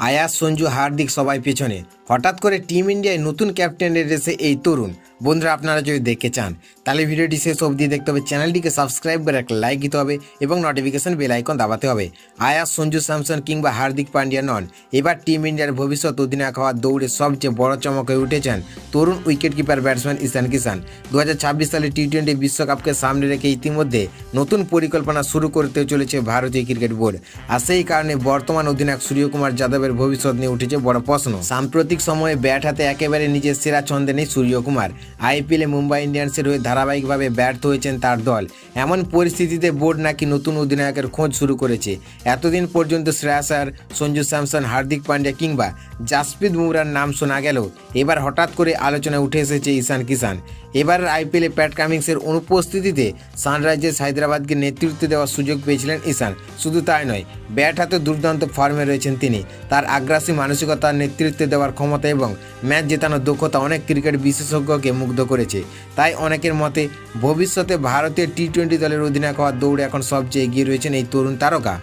আয়াজ, সঞ্জু, হার্দিক সবাই পেছনে। হঠাৎ করে টিম ইন্ডিয়ায় নতুন ক্যাপ্টেনের রেসে এই তরুণ। বন্ধুরা, আপনারা যদি দেখতে চান তাহলে ভিডিওটি শেষ অবধি দেখতে হবে, চ্যানেলটিকে সাবস্ক্রাইব করে একটা লাইক দিতে হবে এবং নোটিফিকেশন বেল আইকন দাবাতে হবে। আয়াজ, সঞ্জু স্যামসন কিংবা হার্দিক পান্ডিয়া নন, এবার টিম ইন্ডিয়ার ভবিষ্যৎ অধিনায়ক হওয়ার দৌড়ে সবচেয়ে বড় চমক হয়ে উঠেছেন তরুণ উইকেট কিপার ব্যাটসম্যান ঈশান কিষান। 2026 সালে টি-20 বিশ্বকাপকে সামনে রেখে ইতিমধ্যে নতুন পরিকল্পনা শুরু করতে চলেছে ভারতীয় ক্রিকেট বোর্ড। আর সেই কারণে বর্তমান অধিনায়ক সূর্যকুমার যাদবের ভবিষ্যৎ নিয়ে উঠেছে বড় প্রশ্ন। সাম্প্রতিক সময়ে ব্যাট হাতে একেবারে নিজের সেরা ছন্দে নেই সূর্যকুমার। আইপিএলে মুম্বাই ইন্ডিয়ান্সের হয়ে ধারাবাহিকভাবে ব্যর্থ হয়েছেন তার দল। এমন পরিস্থিতিতে বোর্ড নাকি নতুন অধিনায়কের খোঁজ শুরু করেছে। এতদিন পর্যন্ত শ্রেয়াস আয়ার, সঞ্জু স্যামসন, হার্দিক পান্ডিয়া কিংবা জাসপ্রীত বুমরার নাম শোনা গেল, এবার হঠাৎ করে আলোচনায় উঠে এসেছে ঈশান কিষান। এবার আইপিএলে প্যাট কামিন্সের অনুপস্থিতিতে সানরাইজার্স হায়দ্রাবাদকে নেতৃত্ব দেওয়ার সুযোগ পেয়েছিলেন ঈশান। শুধু তাই নয়, ব্যাট হাতে দুর্দান্ত ফর্মে রয়েছেন তিনি। তার আগ্রাসী মানসিকতা, নেতৃত্ব দেওয়ার ক্ষমতা এবং ম্যাচ জেতানোর দক্ষতা অনেক ক্রিকেট বিশেষজ্ঞকে মুগ্ধ করেছে। তাই অনেকের মতে ভবিষ্যতে ভারতের টি-20 দলের অধিনায়ক হওয়ার দৌড়ে এখন সবচেয়ে এগিয়ে রয়েছেন এই তরুণ তারকা।